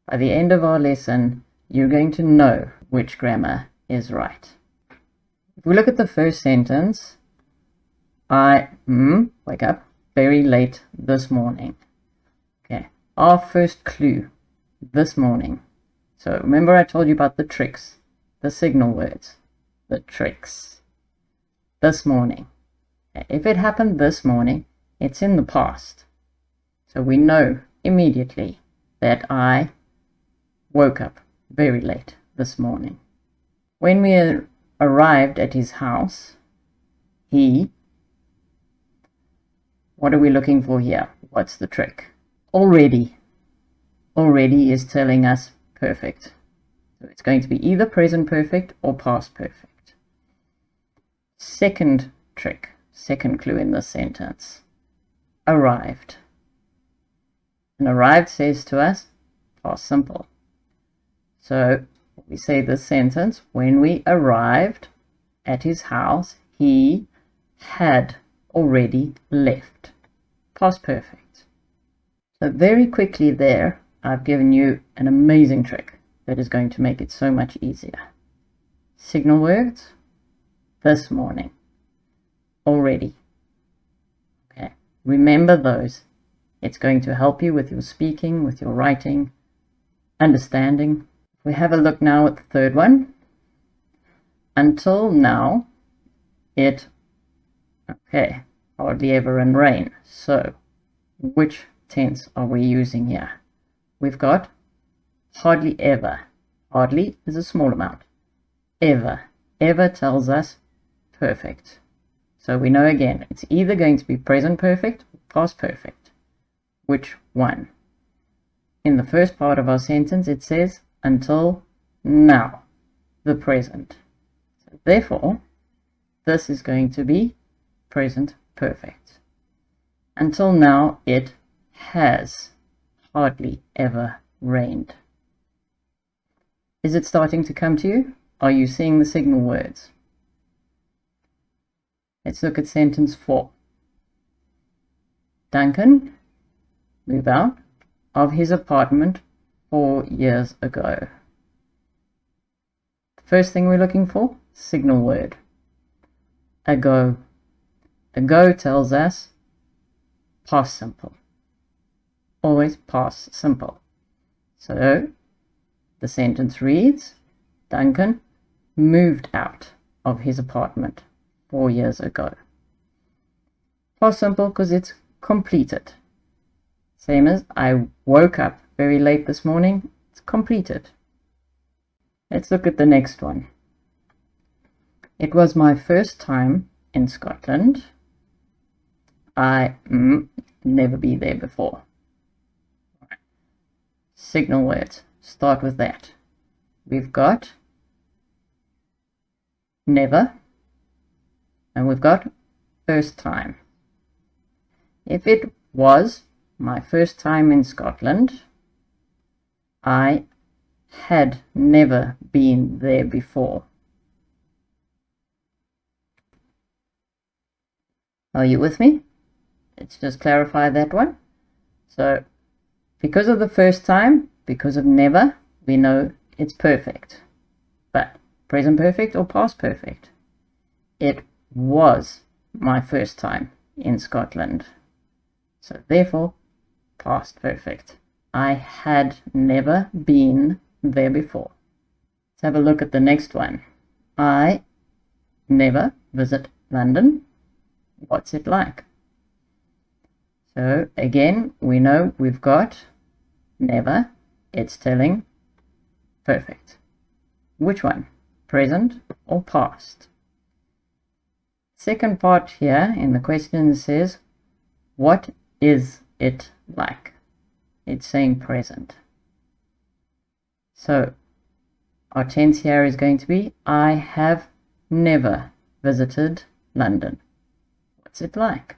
By the end of our lesson, you're going to know which grammar is right. If we look at the first sentence, I wake up very late this morning. Okay, our first clue, this morning. So remember I told you about the tricks, the signal words, the tricks. This morning. Okay, if it happened this morning, it's in the past. So we know immediately that I woke up very late this morning. When we arrived at his house, what are we looking for here? What's the trick? Already is telling us perfect. So it's going to be either present perfect or past perfect. Second trick, second clue in this sentence. Arrived. And arrived says to us past simple. So we say this sentence, when we arrived at his house, he had already left. Past perfect. So very quickly there, I've given you an amazing trick that is going to make it so much easier. Signal words, this morning, already. Okay, remember those. It's going to help you with your speaking, with your writing, understanding. We have a look now at the third one. Until now, it, okay, hardly ever in rain. So, which tense are we using here? We've got hardly ever. Hardly is a small amount. Ever. Ever tells us perfect. So we know again, it's either going to be present perfect or past perfect. Which one? In the first part of our sentence, it says until now, the present. So therefore, this is going to be present perfect. Until now, it has hardly ever rained. Is it starting to come to you? Are you seeing the signal words? Let's look at sentence 4. Duncan moved out of his apartment 4 years ago. First thing we're looking for, signal word. Ago. Ago tells us past simple. Always past simple. So the sentence reads, Duncan moved out of his apartment 4 years ago. Past simple because it's completed. Same as I woke up very late this morning. It's completed. Let's look at the next one. It was my first time in Scotland. I never been there before. Signal words. Start with that. We've got never and we've got first time. If it was my first time in Scotland, I had never been there before. Are you with me? Let's just clarify that one. So, because of the first time, because of never, we know it's perfect. But present perfect or past perfect? It was my first time in Scotland. So therefore, past perfect. I had never been there before. Let's have a look at the next one. I never visit London. What's it like? So again, we know we've got never. It's telling perfect. Which one? Present or past? Second part here in the question says, what is it like? It's saying present. So our tense here is going to be, I have never visited London. What's it like?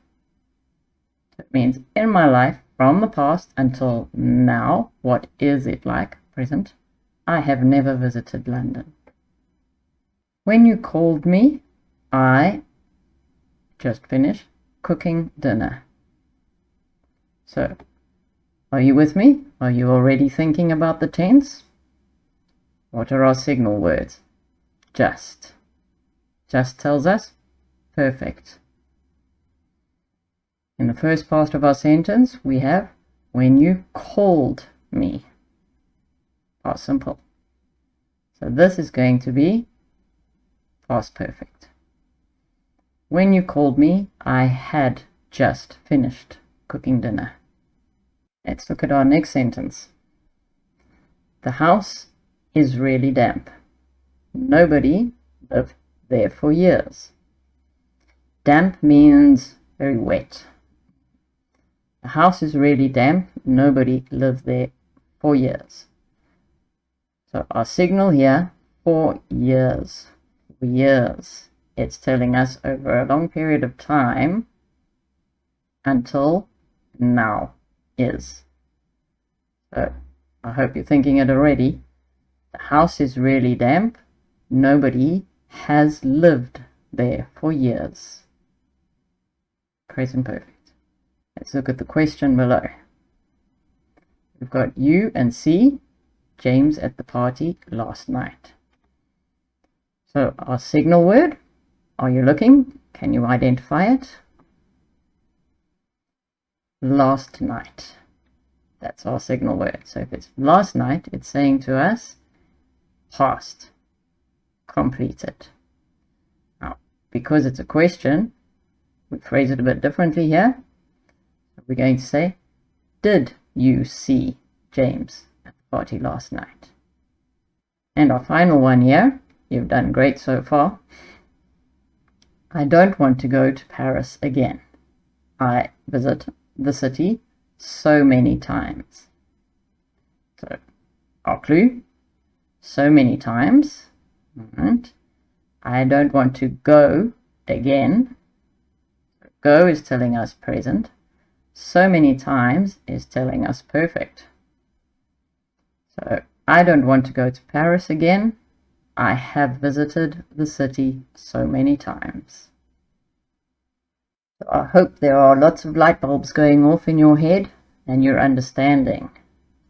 So it means in my life from the past until now, what is it like? Present. I have never visited London. When you called me, I just finished cooking dinner. So Are you with me? Are you already thinking about the tense? What are our signal words? Just. Just tells us perfect. In the first part of our sentence, we have when you called me. Past simple. So this is going to be past perfect. When you called me, I had just finished cooking dinner. Let's look at our next sentence. The house is really damp. Nobody lived there for years. Damp means very wet. The house is really damp. Nobody lived there for years. So our signal here, for years. For years. It's telling us over a long period of time until now is. So I hope you're thinking it already. The house is really damp. Nobody has lived there for years. Present perfect. Let's look at the question below. We've got you and C, James at the party last night. So our signal word, are you looking? Can you identify it? Last night. That's our signal word. So if it's last night, it's saying to us, past, completed. Now, because it's a question, we phrase it a bit differently here. We're going to say, did you see James at the party last night? And our final one here, you've done great so far. I don't want to go to Paris again. I visit the city so many times. So our clue, so many times. Right. I don't want to go again. Go is telling us present. So many times is telling us perfect. So I don't want to go to Paris again. I have visited the city so many times. So I hope there are lots of light bulbs going off in your head and you're understanding.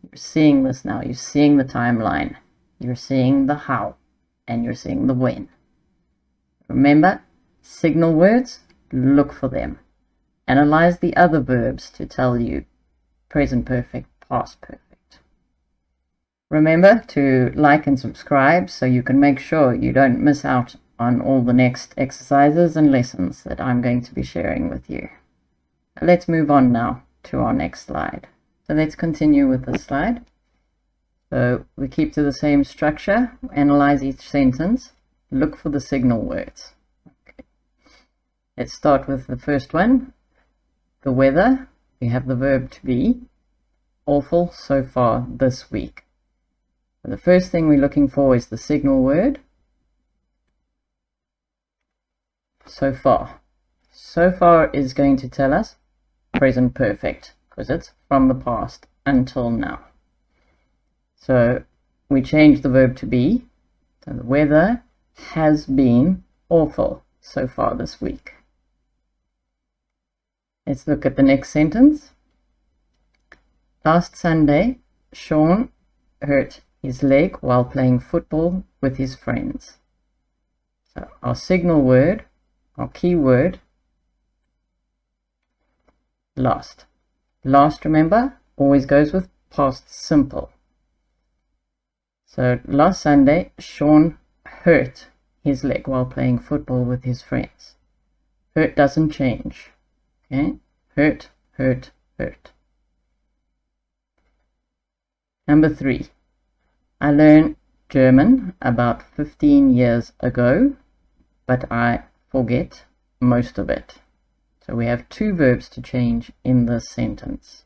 You're seeing this now. You're seeing the timeline. You're seeing the how and you're seeing the when. Remember, signal words, look for them. Analyze the other verbs to tell you present perfect, past perfect. Remember to like and subscribe so you can make sure you don't miss out on all the next exercises and lessons that I'm going to be sharing with you. Let's move on now to our next slide. So let's continue with this slide. So we keep to the same structure, analyze each sentence, look for the signal words. Okay. Let's start with the first one. The weather, we have the verb to be, awful so far this week. So the first thing we're looking for is the signal word, so far. So far is going to tell us present perfect, because it's from the past until now. So we change the verb to be, so the weather has been awful so far this week. Let's look at the next sentence. Last Sunday, Sean hurt his leg while playing football with his friends. So our signal word, our key word, last. Last, remember, always goes with past simple. So last Sunday, Sean hurt his leg while playing football with his friends. Hurt doesn't change. Okay, hurt, hurt, hurt. Number 3. I learned German about 15 years ago, but I forget most of it. So we have 2 verbs to change in this sentence.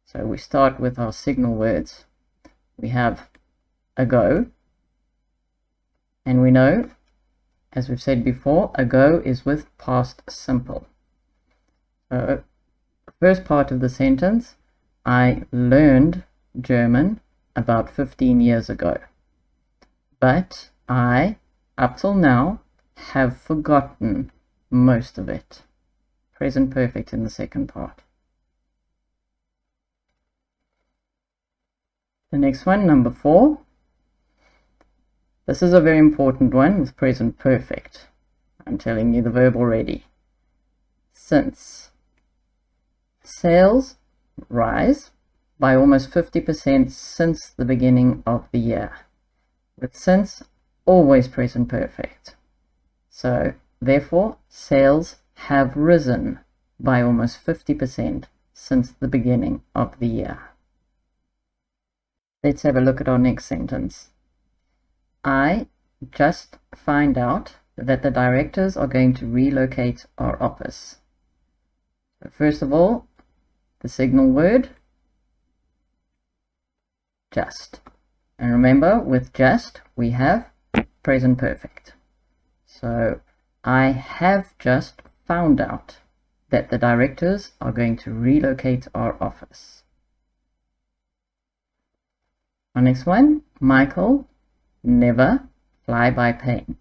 So we start with our signal words. We have ago, and we know, as we've said before, ago is with past simple. So the first part of the sentence, I learned German about 15 years ago, but I, up till now, have forgotten most of it. Present perfect in the second part. The next one, number 4. This is a very important one with present perfect. I'm telling you the verb already. Since. Sales rise by almost 50% since the beginning of the year. With since, always present perfect. So, therefore, sales have risen by almost 50% since the beginning of the year. Let's have a look at our next sentence. I just find out that the directors are going to relocate our office. So first of all, the signal word, just. And remember, with just, we have present perfect. So, I have just found out that the directors are going to relocate our office. Our next one, Michael never fly by plane.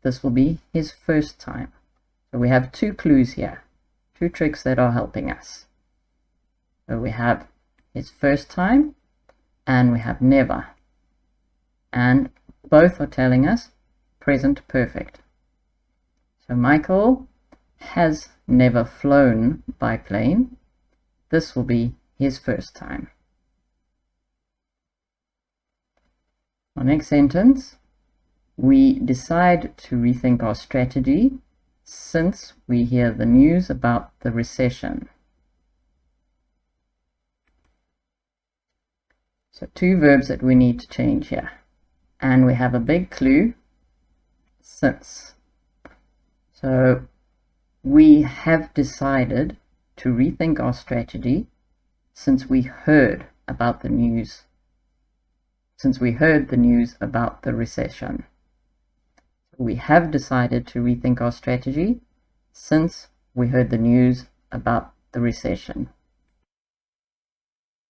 This will be his first time. So we have 2 clues here, 2 tricks that are helping us. So we have his first time and we have never. And both are telling us present perfect. So Michael has never flown by plane. This will be his first time. Our next sentence, we decide to rethink our strategy since we hear the news about the recession. So 2 verbs that we need to change here. And we have a big clue, since. So we have decided to rethink our strategy since we heard about the news. Since we heard the news about the recession. We have decided to rethink our strategy since we heard the news about the recession.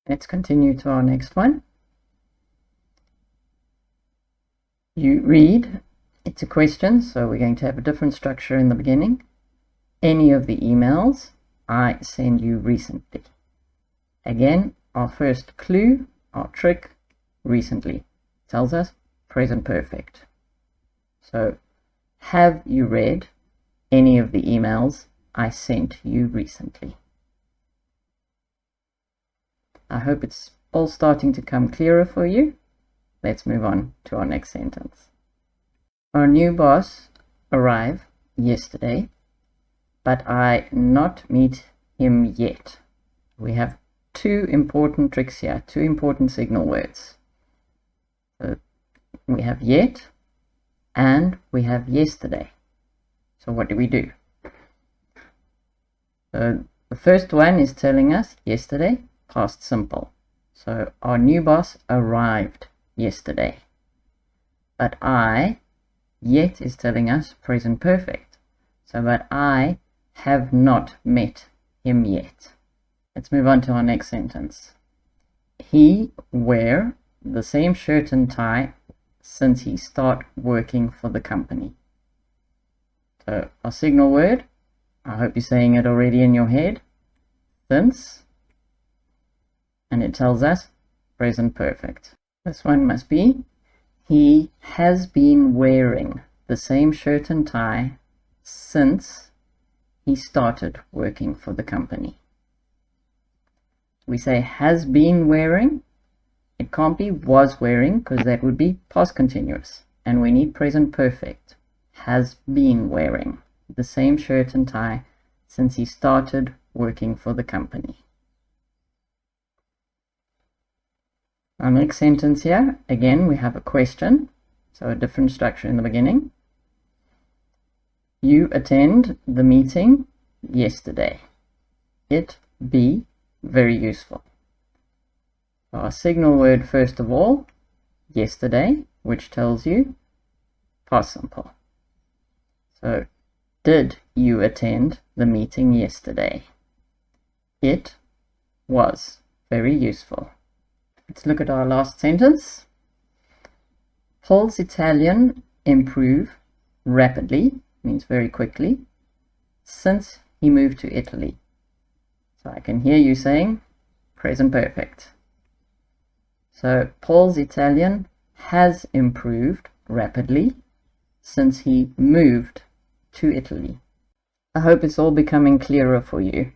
Let's continue to our next one. You read, it's a question, so we're going to have a different structure in the beginning. Any of the emails I send you recently. Again, our first clue, our trick, recently, tells us present perfect. So, have you read any of the emails I sent you recently? I hope it's all starting to come clearer for you. Let's move on to our next sentence. Our new boss arrived yesterday, but I not meet him yet. We have 2 important tricks here, 2 important signal words. So we have yet and we have yesterday. So what do? So the first one is telling us yesterday, past simple. So our new boss arrived yesterday. But I, yet is telling us present perfect. So but I have not met him yet. Let's move on to our next sentence. He wear the same shirt and tie since he started working for the company. So our signal word, I hope you're saying it already in your head, since, and it tells us present perfect. This one must be, he has been wearing the same shirt and tie since he started working for the company. We say has been wearing. It can't be was wearing because that would be past continuous. And we need present perfect. Has been wearing the same shirt and tie since he started working for the company. Our next sentence here, again, we have a question. So a different structure in the beginning. You attend the meeting yesterday. It be very useful. Our signal word, first of all, yesterday, which tells you past simple. So, did you attend the meeting yesterday? It was very useful. Let's look at our last sentence. Paul's Italian improve rapidly, means very quickly, since he moved to Italy. So I can hear you saying present perfect. So Paul's Italian has improved rapidly since he moved to Italy. I hope it's all becoming clearer for you.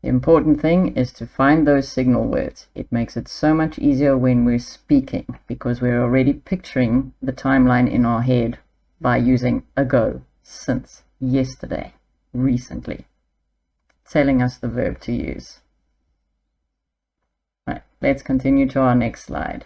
The important thing is to find those signal words. It makes it so much easier when we're speaking because we're already picturing the timeline in our head by using ago, since, yesterday, recently, telling us the verb to use. Right, let's continue to our next slide.